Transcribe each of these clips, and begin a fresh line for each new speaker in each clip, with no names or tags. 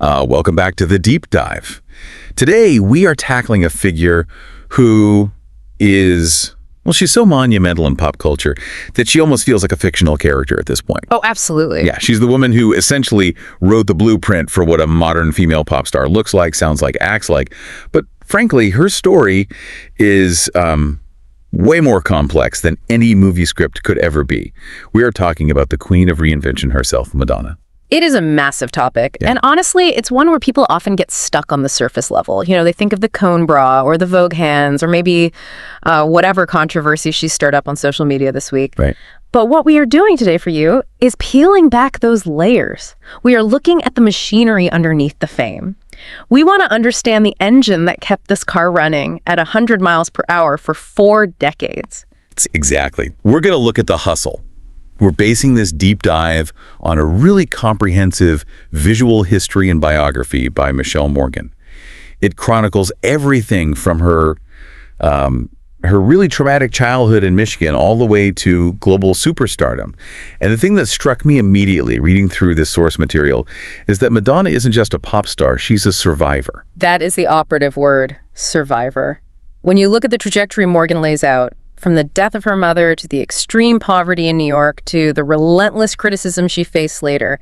Welcome back to The Deep Dive. Today, we are tackling a figure who is, well, she's so monumental in pop culture that she almost feels like a fictional character at this point.
Oh, absolutely.
Yeah, she's the woman who essentially wrote the blueprint for what a modern female pop star looks like, sounds like, acts like. But frankly, her story is way more complex than any movie script could ever be. We are talking about the queen of reinvention herself, Madonna.
It is a massive topic.
Yeah.
And honestly, it's one where people often get stuck on the surface level. You know, they think of the cone bra or the Vogue hands or maybe whatever controversy she stirred up on social media this week.
Right.
But what we are doing today for you is peeling back those layers. We are looking at the machinery underneath the fame. We want to understand the engine that kept this car running at 100 miles per hour for 4 decades.
Exactly. We're going to look at the hustle. We're basing this deep dive on a really comprehensive visual history and biography by Michelle Morgan. It chronicles everything from her really traumatic childhood in Michigan all the way to global superstardom. And the thing that struck me immediately reading through this source material is that Madonna isn't just a pop star, she's a survivor.
That is the operative word, survivor. When you look at the trajectory Morgan lays out, from the death of her mother to the extreme poverty in New York to the relentless criticism she faced later,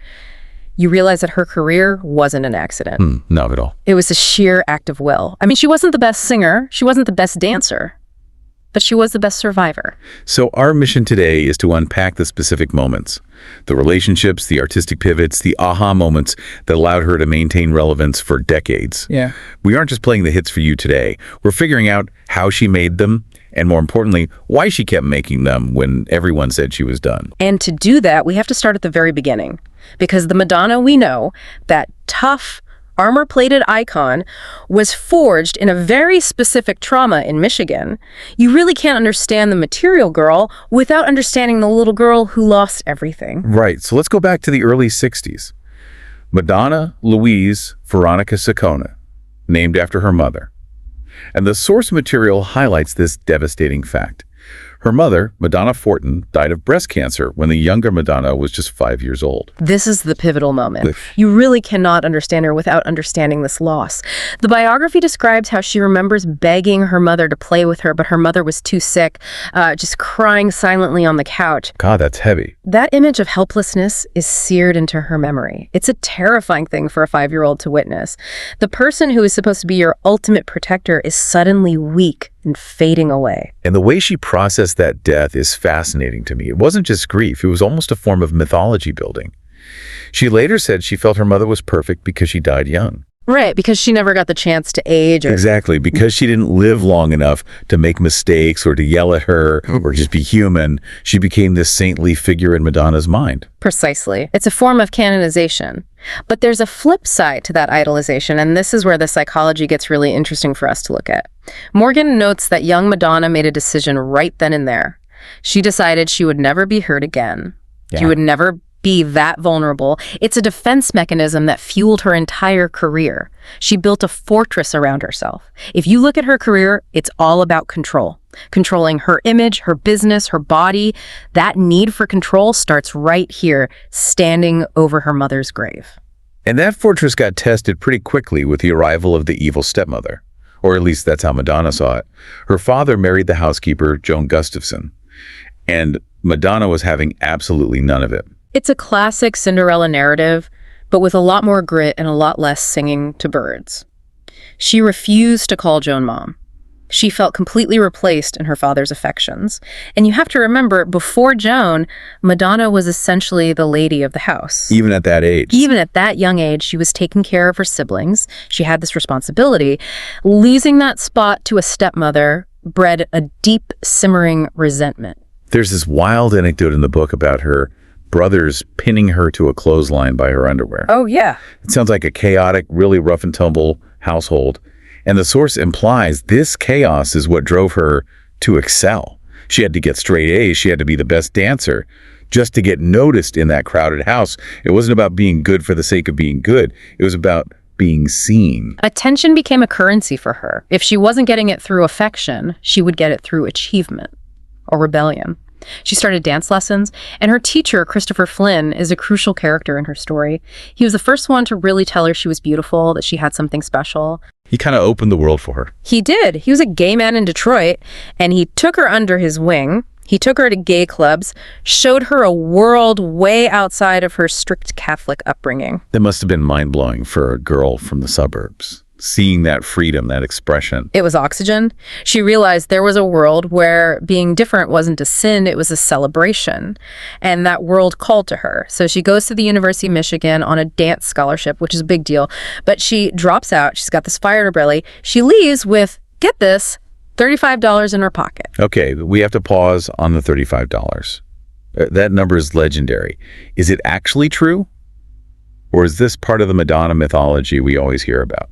you realize that her career wasn't an accident.
Not at all.
It was a sheer act of will. I mean, she wasn't the best singer, she wasn't the best dancer, but she was the best survivor.
So our mission today is to unpack the specific moments, the relationships, the artistic pivots, the aha moments that allowed her to maintain relevance for decades.
Yeah.
We aren't just playing the hits for you today. We're figuring out how she made them, and more importantly, why she kept making them when everyone said she was done.
And to do that, we have to start at the very beginning, because the Madonna we know, that tough, armor-plated icon, was forged in a very specific trauma in Michigan. You really can't understand the material girl without understanding the little girl who lost everything.
Right, so let's go back to the early 60s. Madonna Louise Veronica Saccone, named after her mother. And the source material highlights this devastating fact. Her mother, Madonna Fortin, died of breast cancer when the younger Madonna was just 5 years old.
This is the pivotal moment. You really cannot understand her without understanding this loss. The biography describes how she remembers begging her mother to play with her, but her mother was too sick, just crying silently on the couch.
God, that's heavy.
That image of helplessness is seared into her memory. It's a terrifying thing for a 5-year-old to witness. The person who is supposed to be your ultimate protector is suddenly weak and fading away.
And the way she processed that death is fascinating to me. It wasn't just grief, it was almost a form of mythology building. She later said she felt her mother was perfect because she died young.
Right, because she never got the chance to age.
Exactly, because she didn't live long enough to make mistakes or to yell at her or just be human, she became this saintly figure in Madonna's mind.
Precisely. It's a form of canonization. But there's a flip side to that idolization, and this is where the psychology gets really interesting for us to look at. Morgan notes that young Madonna made a decision right then and there. She decided she would never be hurt again.
Yeah.
She would never be that vulnerable. It's a defense mechanism that fueled her entire career. She built a fortress around herself. If you look at her career, it's all about control. Controlling her image, her business, her body. That need for control starts right here, standing over her mother's grave.
And that fortress got tested pretty quickly with the arrival of the evil stepmother. Or at least that's how Madonna saw it. Her father married the housekeeper, Joan Gustafson. And Madonna was having absolutely none of it.
It's a classic Cinderella narrative, but with a lot more grit and a lot less singing to birds. She refused to call Joan mom. She felt completely replaced in her father's affections. And you have to remember, before Joan, Madonna was essentially the lady of the house.
Even at that age.
Even at that young age, she was taking care of her siblings. She had this responsibility. Losing that spot to a stepmother bred a deep, simmering resentment.
There's this wild anecdote in the book about her brothers pinning her to a clothesline by her underwear.
Oh, yeah.
It sounds like a chaotic, really rough and tumble household. And the source implies this chaos is what drove her to excel. She had to get straight A's. She had to be the best dancer just to get noticed in that crowded house. It wasn't about being good for the sake of being good. It was about being seen.
Attention became a currency for her. If she wasn't getting it through affection, she would get it through achievement or rebellion. She started dance lessons, and her teacher, Christopher Flynn, is a crucial character in her story. He was the first one to really tell her she was beautiful, that she had something special.
He kind of opened the world for her.
He did. He was a gay man in Detroit, and he took her under his wing. He took her to gay clubs, showed her a world way outside of her strict Catholic upbringing.
That must have been mind-blowing for a girl from the suburbs, seeing that freedom, that expression.
It was oxygen. She realized there was a world where being different wasn't a sin, it was a celebration. And that world called to her. So she goes to the University of Michigan on a dance scholarship, which is a big deal. But she drops out. She's got this fire in her belly. She leaves with, get this, $35 in her pocket.
Okay, we have to pause on the $35. That number is legendary. Is it actually true? Or is this part of the Madonna mythology we always hear about?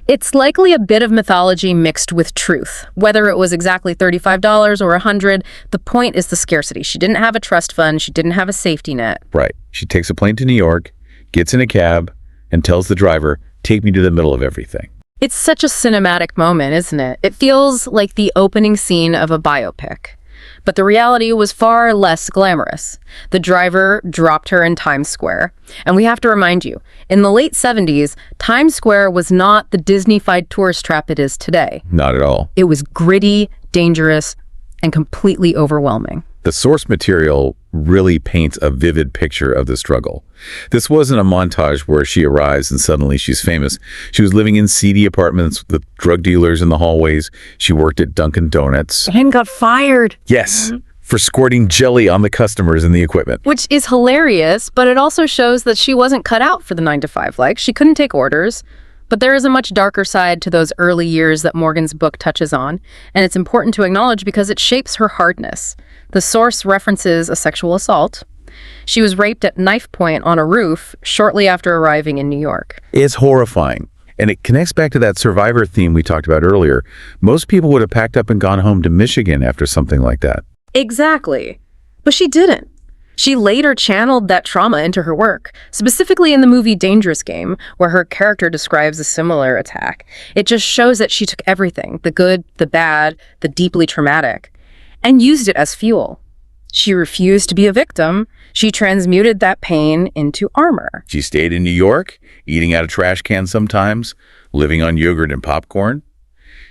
It's likely a bit of mythology mixed with truth. Whether it was exactly $35 or $100, the point is the scarcity. She didn't have a trust fund. She didn't have a safety net.
Right. She takes a plane to New York, gets in a cab, and tells the driver, take me to the middle of everything.
It's such a cinematic moment, isn't it? It feels like the opening scene of a biopic. But the reality was far less glamorous. The driver dropped her in Times Square. And we have to remind you, in the late 70s, Times Square was not the Disney-fied tourist trap it is today.
Not at all.
It was gritty, dangerous, and completely overwhelming.
The source material really paints a vivid picture of the struggle. This wasn't a montage where she arrives and suddenly she's famous. She was living in seedy apartments with drug dealers in the hallways. She worked at Dunkin' Donuts.
And got fired.
Yes, for squirting jelly on the customers and the equipment.
Which is hilarious, but it also shows that she wasn't cut out for the 9-to-5 life. She couldn't take orders. But there is a much darker side to those early years that Morgan's book touches on, and it's important to acknowledge because it shapes her hardness. The source references a sexual assault. She was raped at knife point on a roof shortly after arriving in New York.
It's horrifying. And it connects back to that survivor theme we talked about earlier. Most people would have packed up and gone home to Michigan after something like that.
Exactly. But she didn't. She later channeled that trauma into her work, specifically in the movie Dangerous Game, where her character describes a similar attack. It just shows that she took everything, the good, the bad, the deeply traumatic, and used it as fuel. She refused to be a victim. She transmuted that pain into armor.
She stayed in New York, eating out of trash cans sometimes, living on yogurt and popcorn.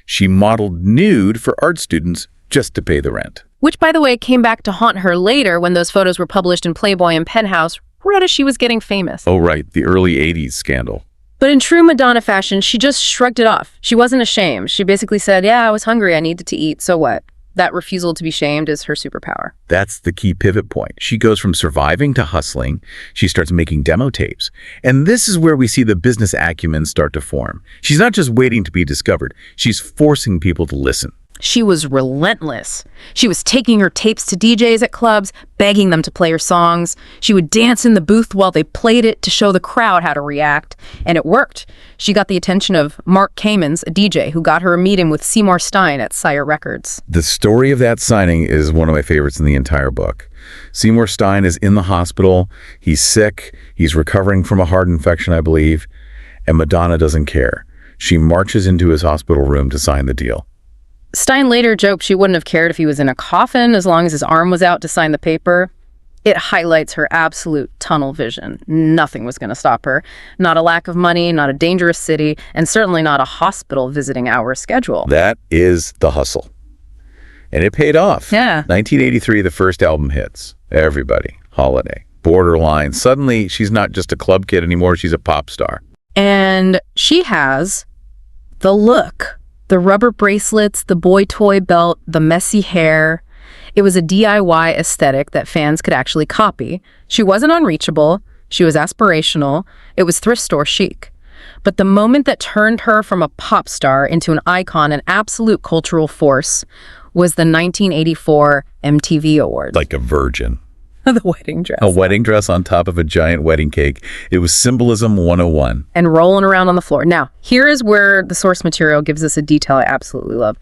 She modeled nude for art students just to pay the rent.
Which, by the way, came back to haunt her later when those photos were published in Playboy and Penthouse right as she was getting famous.
Oh, right, the early 80s scandal.
But in true Madonna fashion, she just shrugged it off. She wasn't ashamed. She basically said, yeah, I was hungry, I needed to eat, so what? That refusal to be shamed is her superpower.
That's the key pivot point. She goes from surviving to hustling. She starts making demo tapes. And this is where we see the business acumen start to form. She's not just waiting to be discovered. She's forcing people to listen.
She was relentless. She was taking her tapes to DJs at clubs, begging them to play her songs. She would dance in the booth while they played it to show the crowd how to react. And it worked. She got the attention of Mark Kamens, a DJ, who got her a meeting with Seymour Stein at Sire Records.
The story of that signing is one of my favorites in the entire book. Seymour Stein is in the hospital. He's sick. He's recovering from a heart infection, I believe. And Madonna doesn't care. She marches into his hospital room to sign the deal.
Stein later joked she wouldn't have cared if he was in a coffin as long as his arm was out to sign the paper. It highlights her absolute tunnel vision. Nothing was going to stop her. Not a lack of money, not a dangerous city, and certainly not a hospital visiting hour schedule.
That is the hustle. And it paid off.
Yeah.
1983, the first album hits. Everybody. Holiday. Borderline. Suddenly, she's not just a club kid anymore. She's a pop star.
And she has the look. The rubber bracelets, the boy toy belt, the messy hair. It was a DIY aesthetic that fans could actually copy. She wasn't unreachable. She was aspirational. It was thrift store chic. But the moment that turned her from a pop star into an icon, an absolute cultural force, was the 1984 MTV Awards.
Like a virgin.
The wedding dress.
A wedding dress on top of a giant wedding cake. It was symbolism 101.
And rolling around on the floor. Now, here is where the source material gives us a detail I absolutely love.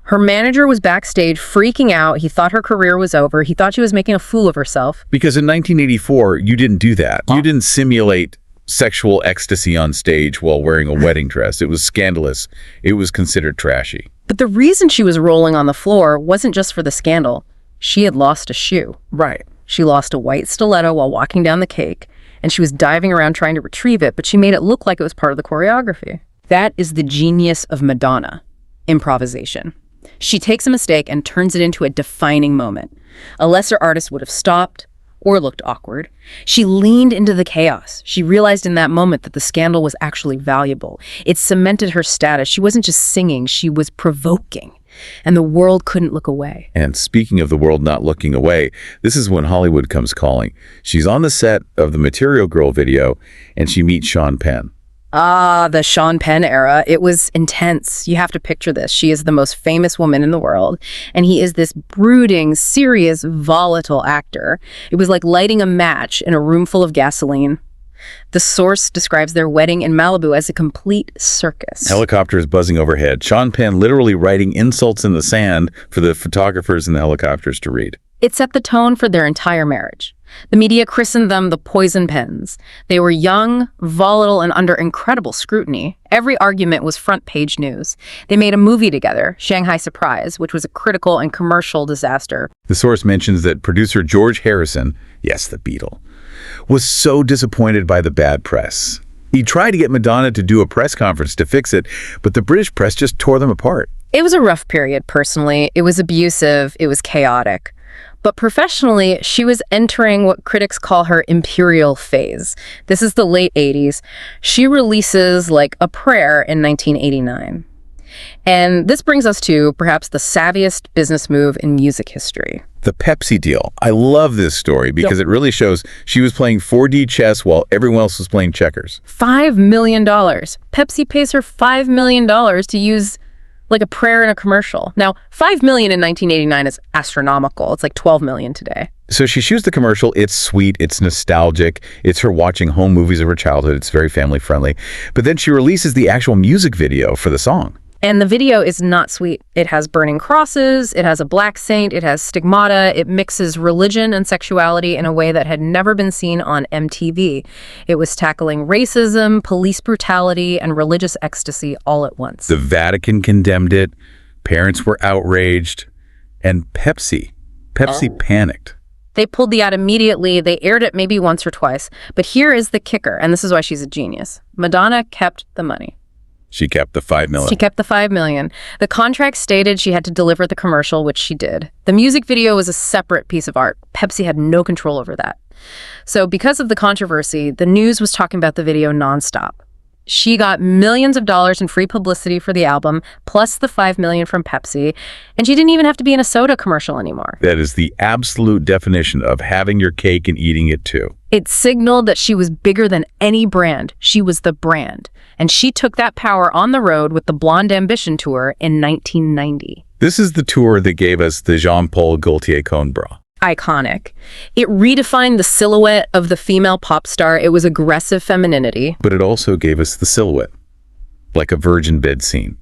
Her manager was backstage freaking out. He thought her career was over. He thought she was making a fool of herself.
Because in 1984, you didn't do that. You didn't simulate sexual ecstasy on stage while wearing a wedding dress. It was scandalous. It was considered trashy.
But the reason she was rolling on the floor wasn't just for the scandal. She had lost a shoe.
Right.
She lost a white stiletto while walking down the cake, and she was diving around trying to retrieve it, but she made it look like it was part of the choreography. That is the genius of Madonna. Improvisation. She takes a mistake and turns it into a defining moment. A lesser artist would have stopped or looked awkward. She leaned into the chaos. She realized in that moment that the scandal was actually valuable. It cemented her status. She wasn't just singing, she was provoking. And the world couldn't look away.
And speaking of the world not looking away, this is when Hollywood comes calling. She's on the set of the Material Girl video, and she meets Sean Penn.
Ah, the Sean Penn era. It was intense. You have to picture this. She is the most famous woman in the world, and he is this brooding, serious, volatile actor. It was like lighting a match in a room full of gasoline. The source describes their wedding in Malibu as a complete circus.
Helicopters buzzing overhead. Sean Penn literally writing insults in the sand for the photographers in the helicopters to read.
It set the tone for their entire marriage. The media christened them the Poison Pens. They were young, volatile, and under incredible scrutiny. Every argument was front-page news. They made a movie together, Shanghai Surprise, which was a critical and commercial disaster.
The source mentions that producer George Harrison, yes, the Beatle, was so disappointed by the bad press. He tried to get Madonna to do a press conference to fix it, but the British press just tore them apart.
It was a rough period, personally. It was abusive. It was chaotic. But professionally, she was entering what critics call her imperial phase. This is the late 80s. She releases like a prayer in 1989. And this brings us to perhaps the savviest business move in music history.
The Pepsi deal. I love this story because it really shows she was playing 4D chess while everyone else was playing checkers.
$5 million. Pepsi pays her $5 million to use like a prayer in a commercial. Now, $5 million in 1989 is astronomical. It's like $12 million today.
So she shoots the commercial. It's sweet. It's nostalgic. It's her watching home movies of her childhood. It's very family friendly. But then she releases the actual music video for the song.
And the video is not sweet. It has burning crosses, it has a black saint, it has stigmata, it mixes religion and sexuality in a way that had never been seen on MTV. It was tackling racism, police brutality, and religious ecstasy all at once.
The Vatican condemned it, parents were outraged, and Pepsi panicked.
They pulled the ad immediately. They aired it maybe once or twice. But here is the kicker, and this is why she's a genius. Madonna kept the money.
She kept the $5 million.
She kept the $5 million. The contract stated she had to deliver the commercial, which she did. The music video was a separate piece of art. Pepsi had no control over that. So because of the controversy, the news was talking about the video nonstop. She got millions of dollars in free publicity for the album, plus the $5 million from Pepsi, and she didn't even have to be in a soda commercial anymore.
That is the absolute definition of having your cake and eating it too.
It signaled that she was bigger than any brand. She was the brand. And she took that power on the road with the Blonde Ambition Tour in 1990.
This is the tour that gave us the Jean-Paul Gaultier cone bra.
Iconic. It redefined the silhouette of the female pop star. It was aggressive femininity.
But it also gave us the silhouette, like a virgin bed scene.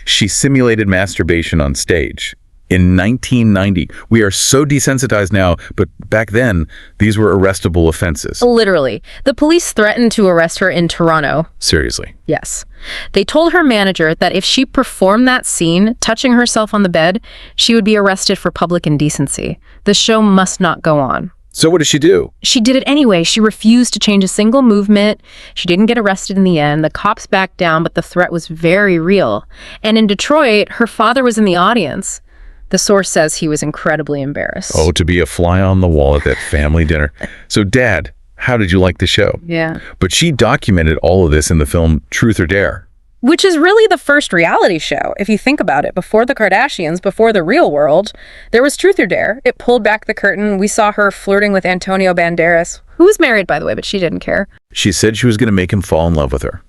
She simulated masturbation on stage. In 1990, we are so desensitized now, but back then, these were arrestable offenses.
Literally. The police threatened to arrest her in Toronto.
Seriously.
Yes. They told her manager that if she performed that scene, touching herself on the bed, she would be arrested for public indecency. The show must not go on.
So what did she do?
She did it anyway. She refused to change a single movement. She didn't get arrested in the end. The cops backed down, but the threat was very real. And in Detroit, her father was in the audience. The source says he was incredibly embarrassed.
Oh, to be a fly on the wall at that family dinner. So, Dad, how did you like the show?
Yeah.
But she documented all of this in the film Truth or Dare.
Which is really the first reality show, if you think about it. Before the Kardashians, before the real world, there was Truth or Dare. It pulled back the curtain. We saw her flirting with Antonio Banderas, who was married, by the way, but she didn't care.
She said she was going to make him fall in love with her.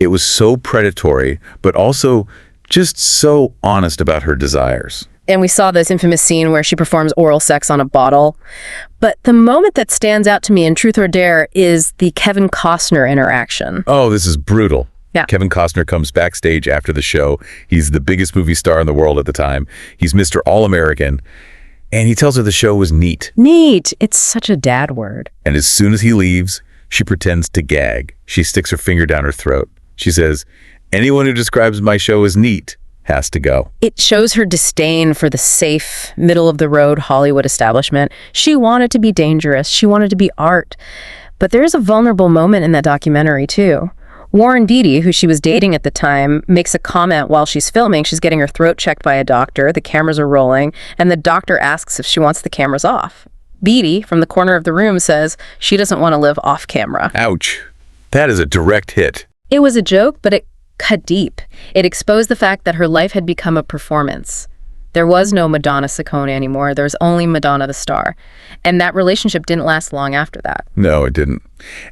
It was so predatory, but also just so honest about her desires.
And we saw this infamous scene where she performs oral sex on a bottle. But the moment that stands out to me in Truth or Dare is the Kevin Costner interaction.
Oh, this is brutal.
Yeah.
Kevin Costner comes backstage after the show. He's the biggest movie star in the world at the time. He's Mr. All-American. And he tells her the show was neat.
Neat. It's such a dad word.
And as soon as he leaves, she pretends to gag. She sticks her finger down her throat. She says, "Anyone who describes my show as neat has to go.
It shows her disdain for the safe, middle-of-the-road Hollywood establishment. She wanted to be dangerous. She wanted to be art. But there's a vulnerable moment in that documentary, too. Warren Beatty, who she was dating at the time, makes a comment while she's filming. She's getting her throat checked by a doctor. The cameras are rolling, and the doctor asks if she wants the cameras off. Beatty, from the corner of the room, says she doesn't want to live off camera.
Ouch. That is a direct hit.
It was a joke, but it cut deep. It exposed the fact that her life had become a performance. There was no Madonna Saccone anymore. There was only Madonna the star. And that relationship didn't last long after that.
No, it didn't.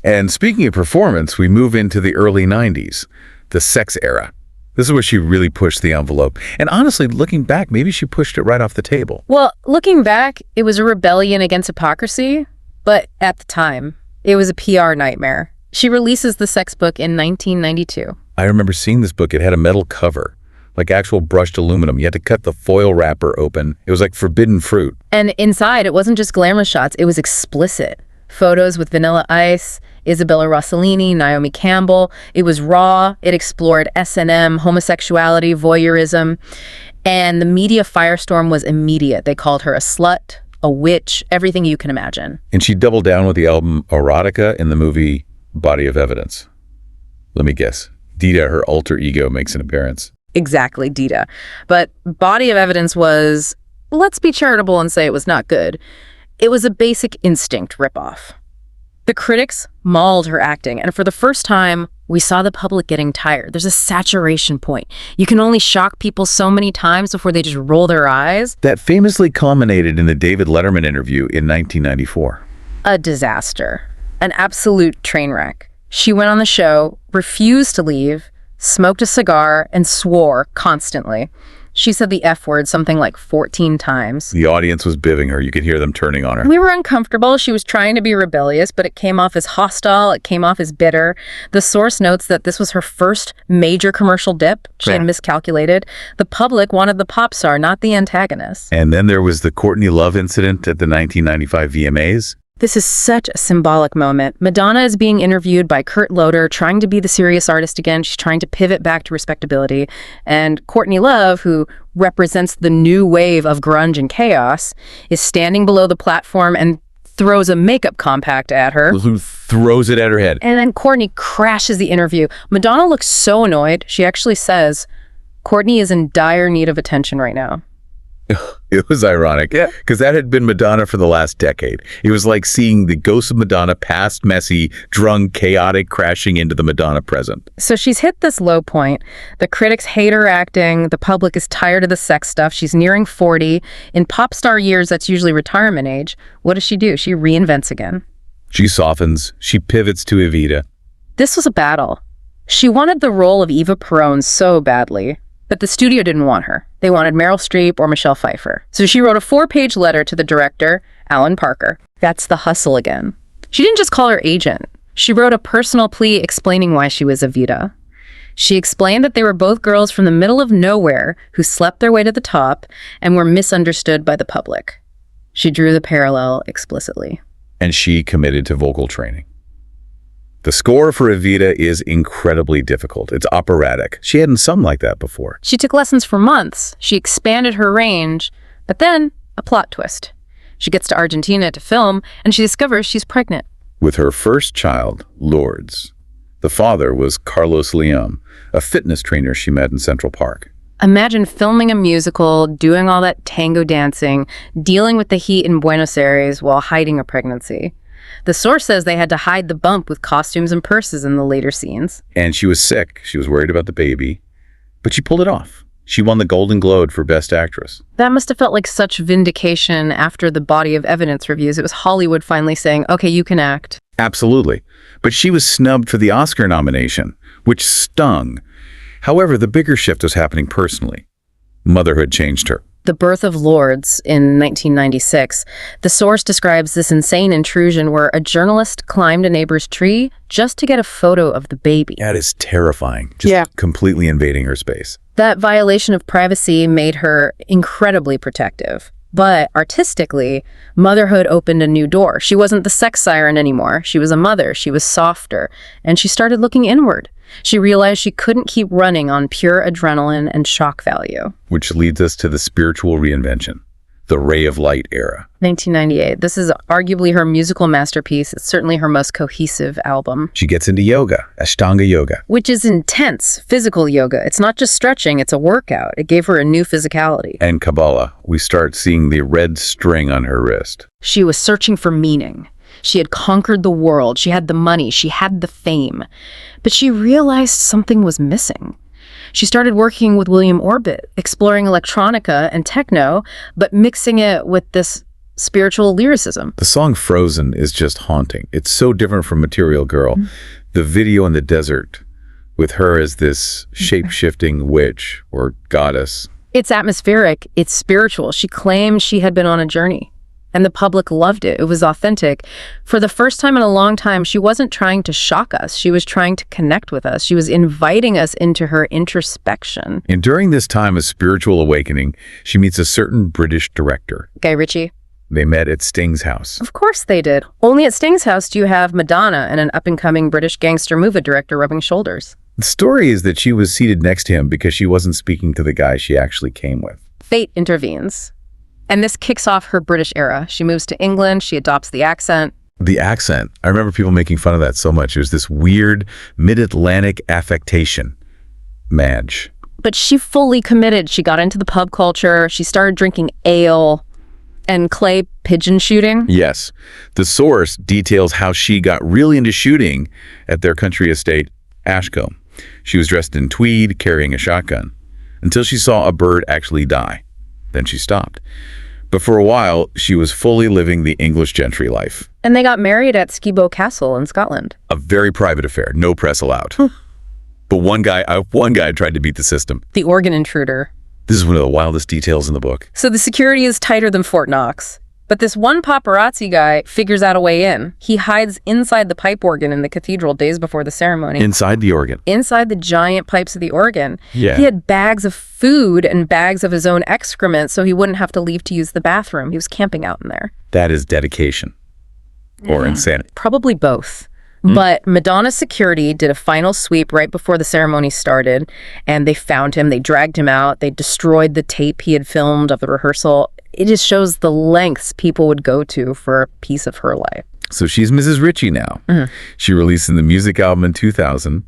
And speaking of performance, we move into the early 90s, the sex era. This is where she really pushed the envelope. And honestly, looking back, maybe she pushed it right off the table.
Well, looking back, it was a rebellion against hypocrisy, but at the time, it was a PR nightmare. She releases the sex book in 1992.
I remember seeing this book. It had a metal cover, like actual brushed aluminum. You had to cut the foil wrapper open. It was like forbidden fruit.
And inside, it wasn't just glamorous shots, it was explicit. Photos with Vanilla Ice, Isabella Rossellini, Naomi Campbell. It was raw. It explored S&M, homosexuality, voyeurism. And the media firestorm was immediate. They called her a slut, a witch, everything you can imagine.
And she doubled down with the album Erotica in the movie Body of Evidence. Let me guess. Dita, her alter ego, makes an appearance.
Exactly, Dita. But Body of Evidence was, let's be charitable and say it was not good. It was a Basic Instinct ripoff. The critics mauled her acting, and for the first time, we saw the public getting tired. There's a saturation point. You can only shock people so many times before they just roll their eyes.
That famously culminated in the David Letterman interview in 1994.
A disaster. An absolute train wreck. She went on the show, refused to leave, smoked a cigar, and swore constantly. She said the F word something like 14 times.
The audience was bivving her. You could hear them turning on her.
We were uncomfortable. She was trying to be rebellious, but it came off as hostile. It came off as bitter. The source notes that this was her first major commercial dip. She had miscalculated. The public wanted the pop star, not the antagonist.
And then there was the Courtney Love incident at the 1995 VMAs.
This is such a symbolic moment. Madonna is being interviewed by Kurt Loder, trying to be the serious artist again. She's trying to pivot back to respectability. And Courtney Love, who represents the new wave of grunge and chaos, is standing below the platform and throws a makeup compact at her.
Who throws it at her head.
And then Courtney crashes the interview. Madonna looks so annoyed. She actually says, Courtney is in dire need of attention right now.
It was ironic, because that had been Madonna for the last decade. It was like seeing the ghost of Madonna past, messy, drunk, chaotic, crashing into the Madonna present.
So she's hit this low point. The critics hate her acting. The public is tired of the sex stuff. She's nearing 40. In pop star years, that's usually retirement age. What does she do? She reinvents again.
She softens. She pivots to Evita.
This was a battle. She wanted the role of Eva Peron so badly. But the studio didn't want her. They wanted Meryl Streep or Michelle Pfeiffer. So she wrote a 4-page letter to the director, Alan Parker. That's the hustle again. She didn't just call her agent. She wrote a personal plea explaining why she was Evita. She explained that they were both girls from the middle of nowhere who slept their way to the top and were misunderstood by the public. She drew the parallel explicitly.
And she committed to vocal training. The score for Evita is incredibly difficult. It's operatic. She hadn't sung like that before.
She took lessons for months. She expanded her range, but then a plot twist. She gets to Argentina to film, and she discovers she's pregnant.
With her first child, Lourdes. The father was Carlos Leon, a fitness trainer she met in Central Park.
Imagine filming a musical, doing all that tango dancing, dealing with the heat in Buenos Aires while hiding a pregnancy. The source says they had to hide the bump with costumes and purses in the later scenes.
And she was sick. She was worried about the baby. But she pulled it off. She won the Golden Globe for Best Actress.
That must have felt like such vindication after the Body of Evidence reviews. It was Hollywood finally saying, okay, you can act.
Absolutely. But she was snubbed for the Oscar nomination, which stung. However, the bigger shift was happening personally. Motherhood changed her.
The birth of Lourdes in 1996, the source describes this insane intrusion where a journalist climbed a neighbor's tree just to get a photo of the baby.
That is terrifying. Just completely invading her space.
That violation of privacy made her incredibly protective. But artistically, motherhood opened a new door. She wasn't the sex siren anymore. She was a mother. She was softer. And she started looking inward. She realized she couldn't keep running on pure adrenaline and shock value.
Which leads us to the spiritual reinvention, the ray of light era.
1998. This is arguably her musical masterpiece. It's certainly her most cohesive album.
She gets into yoga, Ashtanga yoga.
Which is intense, physical yoga. It's not just stretching, it's a workout. It gave her a new physicality.
And Kabbalah. We start seeing the red string on her wrist.
She was searching for meaning. She had conquered the world. She had the money. She had the fame. But she realized something was missing. She started working with William Orbit, exploring electronica and techno, but mixing it with this spiritual lyricism.
The song Frozen is just haunting. It's so different from Material Girl. The video in the desert with her as this shape-shifting witch or goddess.
It's atmospheric. It's spiritual. She claimed she had been on a journey. And the public loved it. It was authentic. For the first time in a long time, she wasn't trying to shock us. She was trying to connect with us. She was inviting us into her introspection.
And during this time of spiritual awakening, she meets a certain British director.
Guy Ritchie.
They met at Sting's house.
Of course they did. Only at Sting's house do you have Madonna and an up-and-coming British gangster movie director rubbing shoulders.
The story is that she was seated next to him because she wasn't speaking to the guy she actually came with.
Fate intervenes. And this kicks off her British era. She moves to England. She adopts the accent.
The accent. I remember people making fun of that so much. It was this weird mid-Atlantic affectation. Madge.
But she fully committed. She got into the pub culture. She started drinking ale and clay pigeon shooting.
Yes. The source details how she got really into shooting at their country estate, Ashcombe. She was dressed in tweed, carrying a shotgun, until she saw a bird actually die. Then she stopped. But for a while, she was fully living the English gentry life.
And they got married at Skibo Castle in Scotland.
A very private affair, no press allowed. But one guy tried to beat the system.
The organ intruder.
This is one of the wildest details in the book.
So the security is tighter than Fort Knox. But this one paparazzi guy figures out a way in. He hides inside the pipe organ in the cathedral days before the ceremony.
Inside the organ?
Inside the giant pipes of the organ.
Yeah.
He had bags of food and bags of his own excrement so he wouldn't have to leave to use the bathroom. He was camping out in there.
That is dedication. Or insanity.
Probably both. But Madonna's security did a final sweep right before the ceremony started, and they found him, they dragged him out, they destroyed the tape he had filmed of the rehearsal. It just shows the lengths people would go to for a piece of her life.
So she's Mrs. Ritchie now. She released the music album in 2000.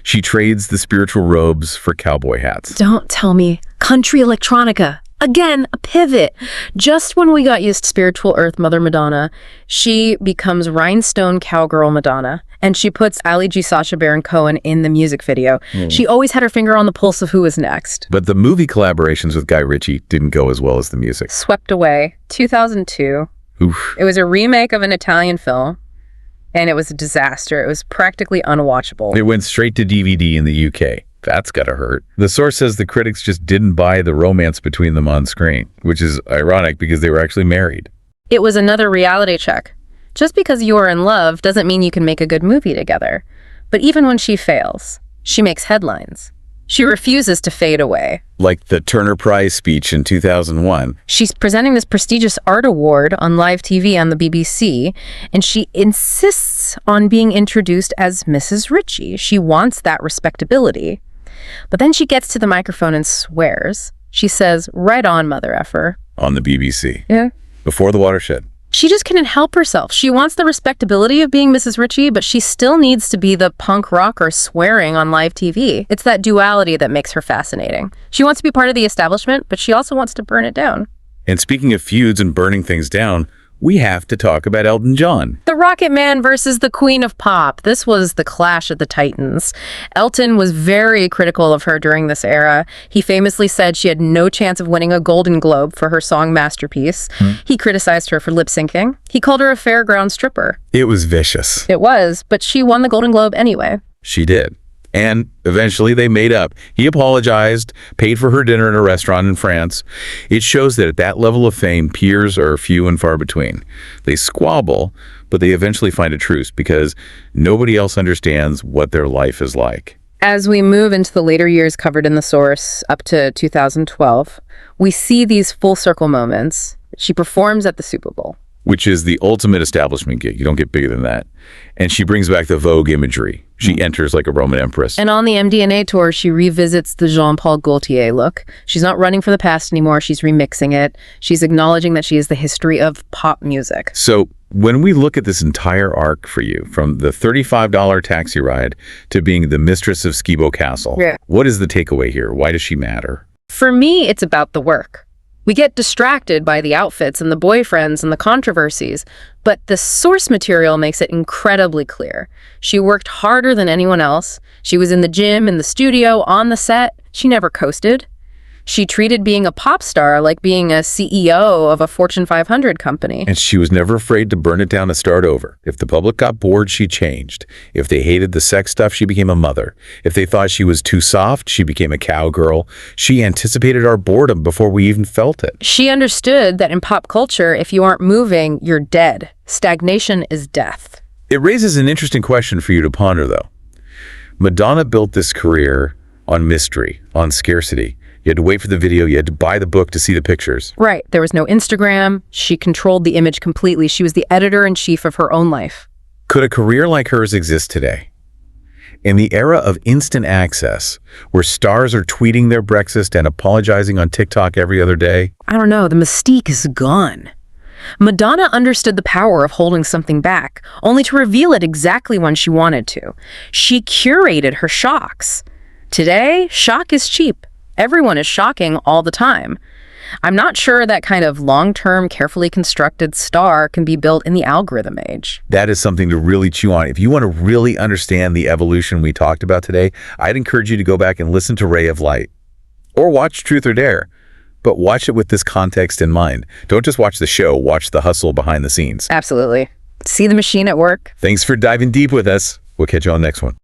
She trades the spiritual robes for cowboy hats.
Don't tell me. Country electronica. Again, a pivot. Just when we got used to spiritual earth Mother Madonna, she becomes rhinestone cowgirl Madonna, and she puts Ali G. Sacha Baron Cohen in the music video. She always had her finger on the pulse of who was next.
But the movie collaborations with Guy Ritchie didn't go as well as the music.
Swept away. 2002.
Oof.
It was a remake of an Italian film, and it was a disaster. It was practically unwatchable.
It went straight to DVD in the UK. That's gotta hurt. The source says the critics just didn't buy the romance between them on screen, which is ironic because they were actually married.
It was another reality check. Just because you are in love doesn't mean you can make a good movie together. But even when she fails, she makes headlines. She refuses to fade away.
Like the Turner Prize speech in 2001.
She's presenting this prestigious art award on live TV on the BBC, and she insists on being introduced as Mrs. Ritchie. She wants that respectability. But then she gets to the microphone and swears. She says, "Right on, mother effer."
On the BBC.
Yeah.
Before the watershed.
She just couldn't help herself. She wants the respectability of being Mrs. Ritchie, but she still needs to be the punk rocker swearing on live TV. It's that duality that makes her fascinating. She wants to be part of the establishment, but she also wants to burn it down.
And speaking of feuds and burning things down, we have to talk about Elton John.
The Rocket Man versus the Queen of Pop. This was the clash of the titans. Elton was very critical of her during this era. He famously said she had no chance of winning a Golden Globe for her song Masterpiece. He criticized her for lip syncing. He called her a fairground stripper.
It was vicious.
It was, but she won the Golden Globe anyway.
She did. And eventually they made up. He apologized, paid for her dinner at a restaurant in France. It shows that at that level of fame, peers are few and far between. They squabble, but they eventually find a truce because nobody else understands what their life is like.
As we move into the later years covered in the source, up to 2012, we see these full circle moments. She performs at the Super Bowl.
which is the ultimate establishment gig. You don't get bigger than that. And she brings back the Vogue imagery. She enters like a Roman empress.
And on the MDNA tour, she revisits the Jean-Paul Gaultier look. She's not running for the past anymore. She's remixing it. She's acknowledging that she is the history of pop music.
So when we look at this entire arc for you, from the $35 taxi ride to being the mistress of Skibo Castle, what is the takeaway here? Why does she matter?
For me, it's about the work. We get distracted by the outfits and the boyfriends and the controversies, but the source material makes it incredibly clear. She worked harder than anyone else. She was in the gym, in the studio, on the set. She never coasted. She treated being a pop star like being a CEO of a Fortune 500 company.
And she was never afraid to burn it down and start over. If the public got bored, she changed. If they hated the sex stuff, she became a mother. If they thought she was too soft, she became a cowgirl. She anticipated our boredom before we even felt it.
She understood that in pop culture, if you aren't moving, you're dead. Stagnation is death.
It raises an interesting question for you to ponder, though. Madonna built this career on mystery, on scarcity. You had to wait for the video. You had to buy the book to see the pictures.
Right. There was no Instagram. She controlled the image completely. She was the editor-in-chief of her own life.
Could a career like hers exist today? In the era of instant access, where stars are tweeting their breakfast and apologizing on TikTok every other day?
I don't know. The mystique is gone. Madonna understood the power of holding something back, only to reveal it exactly when she wanted to. She curated her shocks. Today, shock is cheap. Everyone is shocking all the time. I'm not sure that kind of long-term, carefully constructed star can be built in the algorithm age.
That is something to really chew on. If you want to really understand the evolution we talked about today, I'd encourage you to go back and listen to Ray of Light. Or watch Truth or Dare. But watch it with this context in mind. Don't just watch the show, watch the hustle behind the scenes.
Absolutely. See the machine at work.
Thanks for diving deep with us. We'll catch you on the next one.